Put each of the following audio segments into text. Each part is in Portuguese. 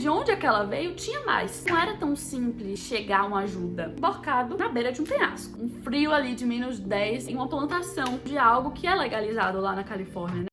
De onde aquela veio, tinha mais. Não era tão simples chegar uma ajuda. Emborcado na beira de um penhasco. Um frio ali de -10 em uma plantação de algo que é legalizado lá na Califórnia, né?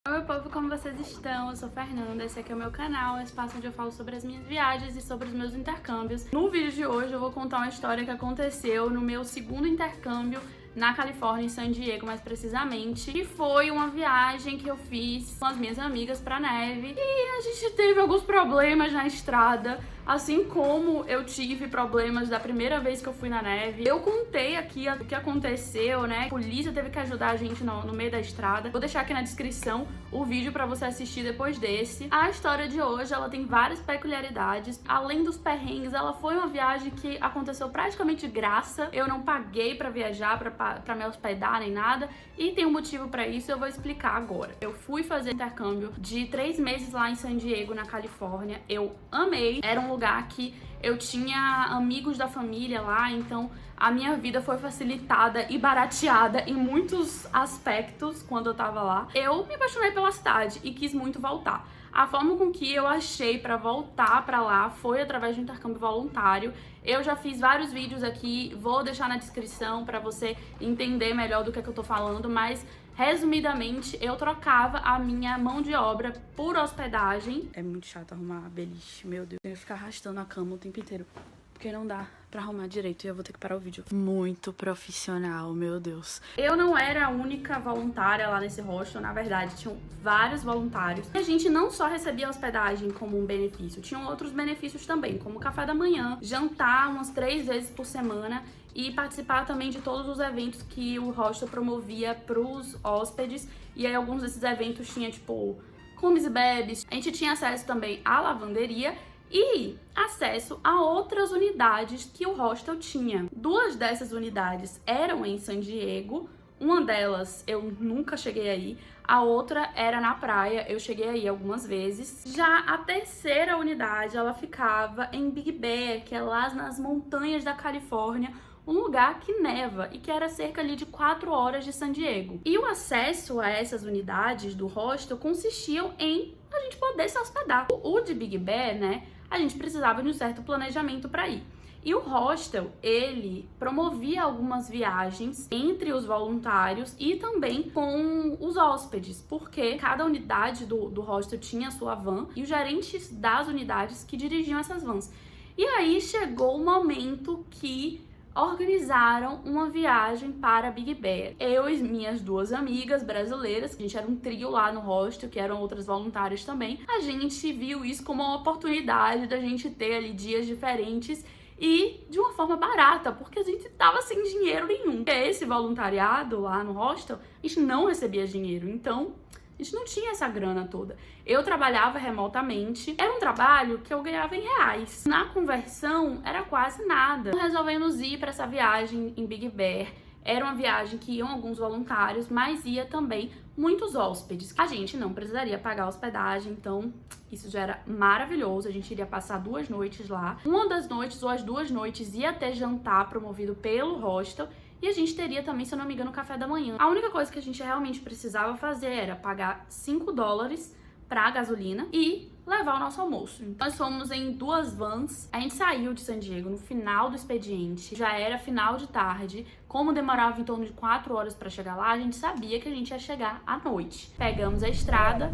Oi, meu povo, como vocês estão? Eu sou Fernanda, esse aqui é o meu canal, um espaço onde eu falo sobre as minhas viagens e sobre os meus intercâmbios. No vídeo de hoje eu vou contar uma história que aconteceu no meu segundo intercâmbio na Califórnia, em San Diego, mais precisamente. E foi uma viagem que eu fiz com as minhas amigas pra neve. E a gente teve alguns problemas na estrada, assim como eu tive problemas da primeira vez que eu fui na neve. Eu contei aqui o que aconteceu, né? A polícia teve que ajudar a gente no meio da estrada. Vou deixar aqui na descrição o vídeo pra você assistir depois desse. A história de hoje, ela tem várias peculiaridades. Além dos perrengues, ela foi uma viagem que aconteceu praticamente de graça. Eu não paguei pra viajar, pra me hospedar nem nada, e tem um motivo pra isso, eu vou explicar agora. Eu fui fazer intercâmbio de 3 meses lá em San Diego, na Califórnia. Eu amei, era um lugar que eu tinha amigos da família lá, então a minha vida foi facilitada e barateada em muitos aspectos quando eu tava lá. Eu me apaixonei pela cidade e quis muito voltar. A forma com que eu achei pra voltar pra lá foi através de um intercâmbio voluntário. Eu já fiz vários vídeos aqui, vou deixar na descrição pra você entender melhor do que eu tô falando, mas resumidamente eu trocava a minha mão de obra por hospedagem. É muito chato arrumar beliche, meu Deus. Eu ia ficar arrastando a cama o tempo inteiro, porque não dá pra arrumar direito e eu vou ter que parar o vídeo. Muito profissional, meu Deus. Eu não era a única voluntária lá nesse hostel, na verdade, tinham vários voluntários. E a gente não só recebia hospedagem como um benefício, tinham outros benefícios também, como café da manhã, jantar umas 3 vezes por semana e participar também de todos os eventos que o hostel promovia pros hóspedes. E aí alguns desses eventos tinha, tipo, comes e bebes. A gente tinha acesso também à lavanderia e acesso a outras unidades que o hostel tinha. 2 dessas unidades eram em San Diego, uma delas eu nunca cheguei aí, a outra era na praia, eu cheguei aí algumas vezes. Já a terceira unidade, ela ficava em Big Bear, que é lá nas montanhas da Califórnia, um lugar que neva e que era cerca ali de 4 horas de San Diego. E o acesso a essas unidades do hostel consistiam em a gente poder se hospedar. O de Big Bear, né, a gente precisava de um certo planejamento para ir. E o hostel, ele promovia algumas viagens entre os voluntários e também com os hóspedes, porque cada unidade do hostel tinha a sua van e os gerentes das unidades que dirigiam essas vans. E aí chegou o momento que organizaram uma viagem para Big Bear. Eu e minhas 2 amigas brasileiras, a gente era um trio lá no hostel, que eram outras voluntárias também, a gente viu isso como uma oportunidade da gente ter ali dias diferentes e de uma forma barata, porque a gente tava sem dinheiro nenhum. Esse voluntariado lá no hostel, a gente não recebia dinheiro, então a gente não tinha essa grana toda. Eu trabalhava remotamente, era um trabalho que eu ganhava em reais. Na conversão, era quase nada. Resolvemos ir para essa viagem em Big Bear. Era uma viagem que iam alguns voluntários, mas ia também muitos hóspedes. A gente não precisaria pagar hospedagem, então isso já era maravilhoso. A gente iria passar 2 noites lá. Uma das noites ou as 2 noites ia ter jantar promovido pelo hostel. E a gente teria também, se eu não me engano, café da manhã. A única coisa que a gente realmente precisava fazer era pagar $5 pra gasolina e levar o nosso almoço. Então, nós fomos em 2 vans. A gente saiu de San Diego no final do expediente. Já era final de tarde. Como demorava em torno de 4 horas pra chegar lá, a gente sabia que a gente ia chegar à noite. Pegamos a estrada,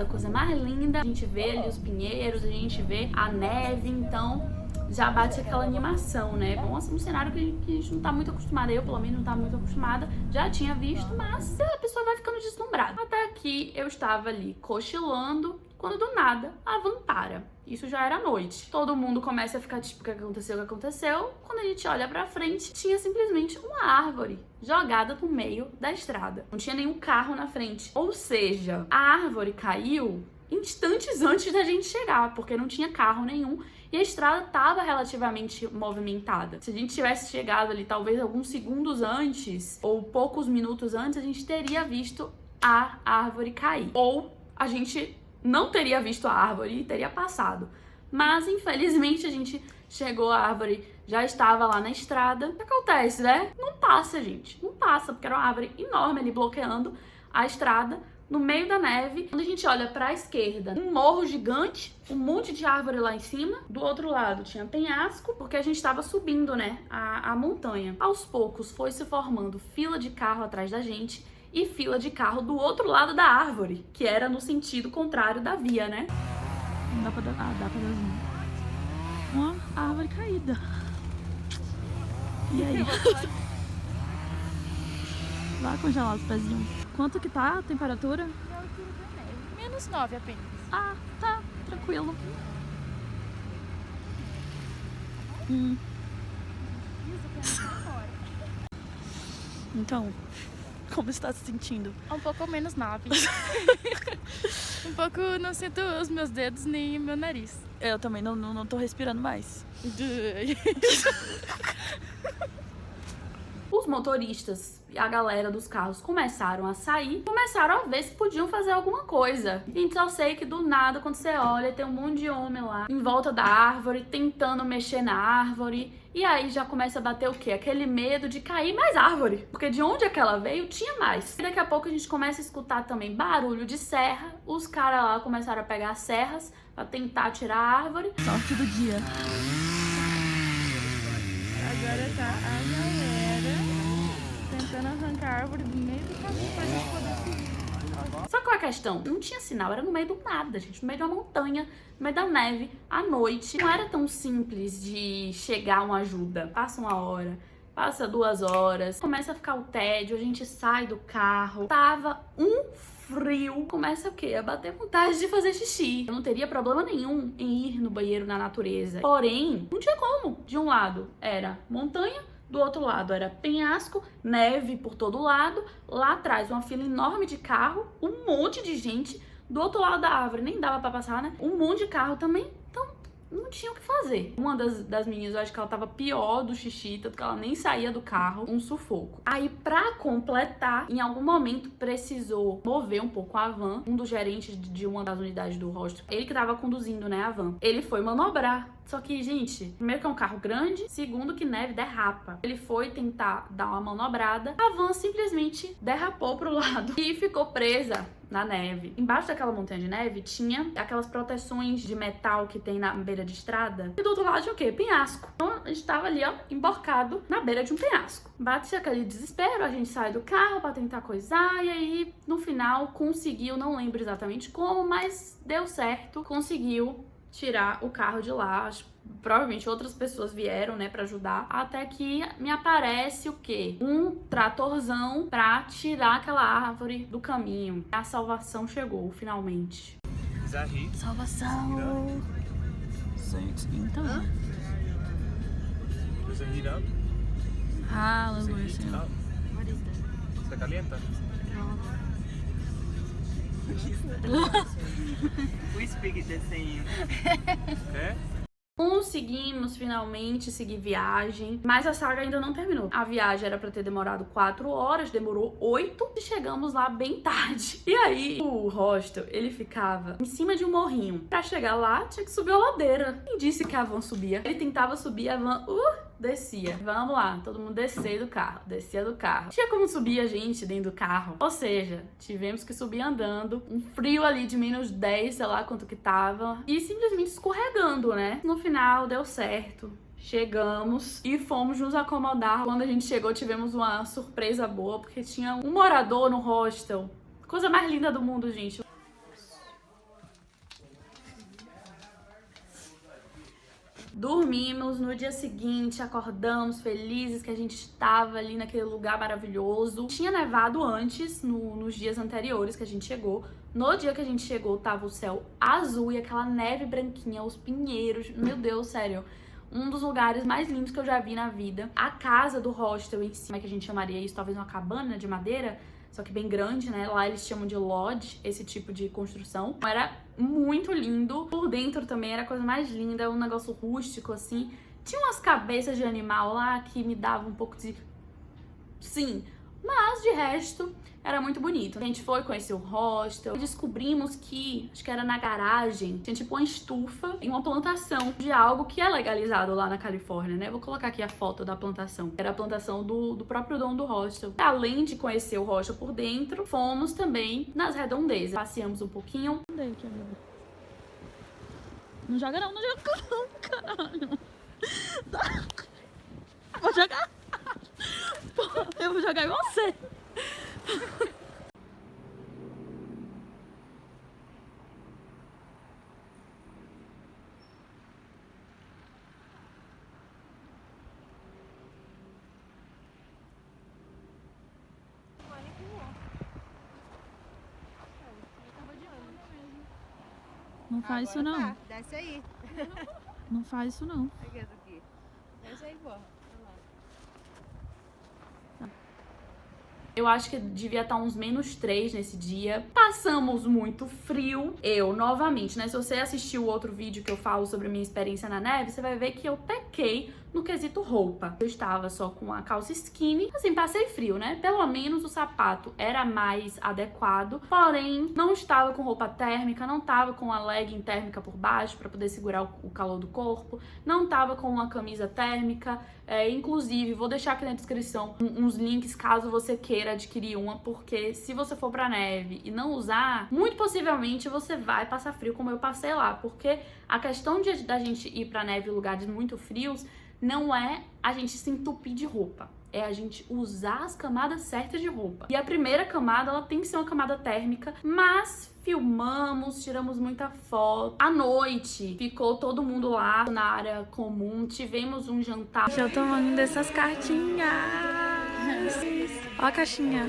coisa mais linda. A gente vê ali os pinheiros, a gente vê a neve, então já bate aquela animação, né? Bom, assim, um cenário que a gente não tá muito acostumada, eu pelo menos não tá muito acostumada, já tinha visto, mas a pessoa vai ficando deslumbrada. Até aqui eu estava ali cochilando, quando do nada a van para. Isso já era noite. Todo mundo começa a ficar tipo, o que aconteceu, o que aconteceu? Quando a gente olha pra frente, tinha simplesmente uma árvore jogada no meio da estrada. Não tinha nenhum carro na frente. Ou seja, a árvore caiu instantes antes da gente chegar, porque não tinha carro nenhum e a estrada estava relativamente movimentada. Se a gente tivesse chegado ali talvez alguns segundos antes ou poucos minutos antes, a gente teria visto a árvore cair. Ou a gente não teria visto a árvore e teria passado. Mas infelizmente a gente chegou, a árvore já estava lá na estrada. O que acontece, né? Não passa, gente. Não passa, porque era uma árvore enorme ali bloqueando a estrada. no meio da neve. Quando a gente olha pra esquerda, um morro gigante, um monte de árvore lá em cima. Do outro lado tinha penhasco, porque a gente tava subindo, né, a montanha. Aos poucos foi se formando fila de carro atrás da gente e fila de carro do outro lado da árvore, que era no sentido contrário da via, né? Não dá pra dar, dá pra dar zoom. Uma árvore caída. E aí? Vai congelar os pezinhos. Quanto que tá a temperatura? -9 apenas. Ah, tá, tranquilo. Então, como está se sentindo? Um pouco -9. Um pouco não sinto os meus dedos nem meu nariz. Eu também não tô respirando mais. Os motoristas e a galera dos carros começaram a sair, começaram a ver se podiam fazer alguma coisa. Gente, só sei que do nada, quando você olha, tem um monte de homem lá em volta da árvore, tentando mexer na árvore. E aí já começa a bater o quê? Aquele medo de cair mais árvore. Porque de onde aquela veio, tinha mais. E daqui a pouco a gente começa a escutar também barulho de serra. Os caras lá começaram a pegar serras pra tentar tirar a árvore. Sorte do dia. Agora tá a galera tentando arrancar a árvore do meio do caminho pra gente poder subir. Só que qual é a questão? Não tinha sinal, era no meio do nada, gente. No meio de uma montanha, no meio da neve, à noite. Não era tão simples de chegar uma ajuda. Passa 1 hora, passa 2 horas, começa a ficar o tédio, a gente sai do carro. Tava um frio, começa o quê? A bater vontade de fazer xixi. Eu não teria problema nenhum em ir no banheiro na natureza. Porém, não tinha como. De um lado era montanha, do outro lado era penhasco, neve por todo lado. Lá atrás uma fila enorme de carro, um monte de gente. Do outro lado da árvore nem dava pra passar, né? Um monte de carro também. Então não tinha o que fazer. Uma das meninas, eu acho que ela tava pior do xixi, tanto que ela nem saía do carro, um sufoco. Aí, pra completar, em algum momento precisou mover um pouco a van. Um dos gerentes de uma das unidades do hostel, ele que tava conduzindo, né, a van, ele foi manobrar. Só que, gente, primeiro que é um carro grande, segundo que neve derrapa. Ele foi tentar dar uma manobrada, a van simplesmente derrapou pro lado e ficou presa na neve. Embaixo daquela montanha de neve tinha aquelas proteções de metal que tem na beira de estrada. E do outro lado tinha o quê? Penhasco. Então a gente tava ali, ó, emborcado na beira de um penhasco. Bate aquele desespero, a gente sai do carro pra tentar coisar e aí no final conseguiu, não lembro exatamente como, mas deu certo, conseguiu tirar o carro de lá. Provavelmente outras pessoas vieram, né, pra ajudar, até que me aparece o quê? Um tratorzão pra tirar aquela árvore do caminho. A salvação chegou, finalmente. Salvação! Então. Aleluia, Senhor. ¿Se calienta? We speak the same. ¿Qué? Conseguimos finalmente seguir viagem, mas a saga ainda não terminou. A viagem era pra ter demorado 4 horas, demorou 8 e chegamos lá bem tarde. E aí, o hostel, ele ficava em cima de um morrinho. Pra chegar lá, tinha que subir a ladeira. Quem disse que a van subia? Ele tentava subir, a van descia. Vamos lá, todo mundo descer do carro, descia do carro. Tinha como subir a gente dentro do carro. Ou seja, tivemos que subir andando. Um frio ali de -10, sei lá quanto que tava. E simplesmente escorregando, né? No final deu certo. Chegamos e fomos nos acomodar. Quando a gente chegou, tivemos uma surpresa boa, porque tinha um morador no hostel. Coisa mais linda do mundo, gente. Dormimos, no dia seguinte acordamos felizes que a gente estava ali naquele lugar maravilhoso. Tinha nevado antes, nos dias anteriores que a gente chegou. No dia que a gente chegou, tava o céu azul e aquela neve branquinha, os pinheiros. Meu Deus, sério. Um dos lugares mais lindos que eu já vi na vida. A casa do hostel em cima, que a gente chamaria isso, talvez uma cabana de madeira, só que bem grande, né? Lá eles chamam de lodge, esse tipo de construção. Era muito lindo. Por dentro também era a coisa mais linda, um negócio rústico, assim. Tinha umas cabeças de animal lá que me davam um pouco de... Sim, Mas de resto, era muito bonito. A gente foi conhecer o hostel e descobrimos que, acho que era na garagem, tinha tipo uma estufa e uma plantação de algo que é legalizado lá na Califórnia, né? Vou colocar aqui a foto da plantação. Era a plantação do próprio dono do hostel. Além de conhecer o hostel por dentro, fomos também nas redondezas. Passeamos um pouquinho. Não joga não, não joga não, caralho. Vou jogar. Porra, eu vou jogar em você. Não faz isso não. Tá, desce aí. Não faz isso não. Aqui, aqui. Desce aí, porra. Eu acho que devia estar uns -3 nesse dia. Passamos muito frio. Eu, novamente, né? Se você assistiu o outro vídeo que eu falo sobre a minha experiência na neve, você vai ver que eu pequei no quesito roupa. Eu estava só com a calça skinny. Assim, passei frio, né? Pelo menos o sapato era mais adequado. Porém, não estava com roupa térmica, não estava com a legging térmica por baixo para poder segurar o calor do corpo. Não estava com uma camisa térmica. Inclusive, vou deixar aqui na descrição uns links caso você queira adquirir uma, porque se você for pra neve e não usar, muito possivelmente você vai passar frio como eu passei lá, porque a questão da gente ir pra neve em lugares muito frios não é a gente se entupir de roupa, é a gente usar as camadas certas de roupa. E a primeira camada, ela tem que ser uma camada térmica, mas filmamos, tiramos muita foto. À noite, ficou todo mundo lá na área comum, tivemos um jantar. Eu tô tomando dessas cartinhas. Ó a caixinha.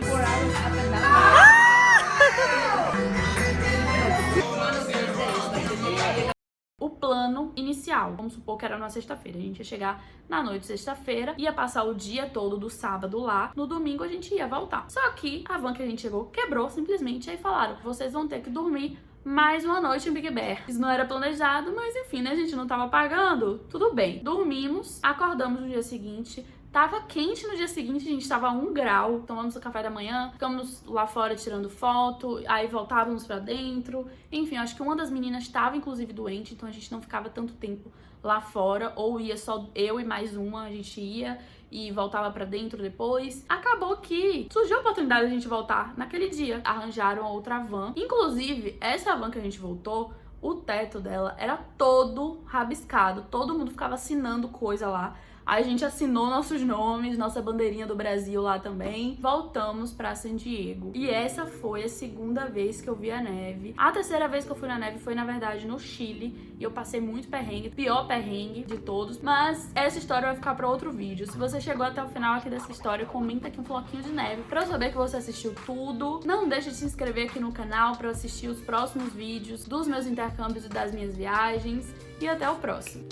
O plano inicial, vamos supor que era numa sexta-feira, a gente ia chegar na noite de sexta-feira, ia passar o dia todo do sábado lá, no domingo a gente ia voltar. Só que a van que a gente chegou quebrou simplesmente, aí falaram, vocês vão ter que dormir mais uma noite em Big Bear. Isso não era planejado, mas enfim, né, a gente não tava pagando, tudo bem. Dormimos, acordamos no dia seguinte. Tava quente no dia seguinte, a gente tava a 1 grau, tomamos o café da manhã, ficamos lá fora tirando foto, aí voltávamos pra dentro. Enfim, acho que uma das meninas estava inclusive doente, então a gente não ficava tanto tempo lá fora, ou ia só eu e mais uma, a gente ia e voltava pra dentro depois. Acabou que surgiu a oportunidade de a gente voltar naquele dia. Arranjaram outra van. Inclusive, essa van que a gente voltou, o teto dela era todo rabiscado, todo mundo ficava assinando coisa lá. Aí a gente assinou nossos nomes, nossa bandeirinha do Brasil lá também. Voltamos pra San Diego. E essa foi a segunda vez que eu vi a neve. A terceira vez que eu fui na neve foi, na verdade, no Chile. E eu passei muito perrengue, pior perrengue de todos. Mas essa história vai ficar pra outro vídeo. Se você chegou até o final aqui dessa história, comenta aqui um floquinho de neve pra eu saber que você assistiu tudo. Não deixe de se inscrever aqui no canal pra assistir os próximos vídeos dos meus intercâmbios e das minhas viagens. E até o próximo.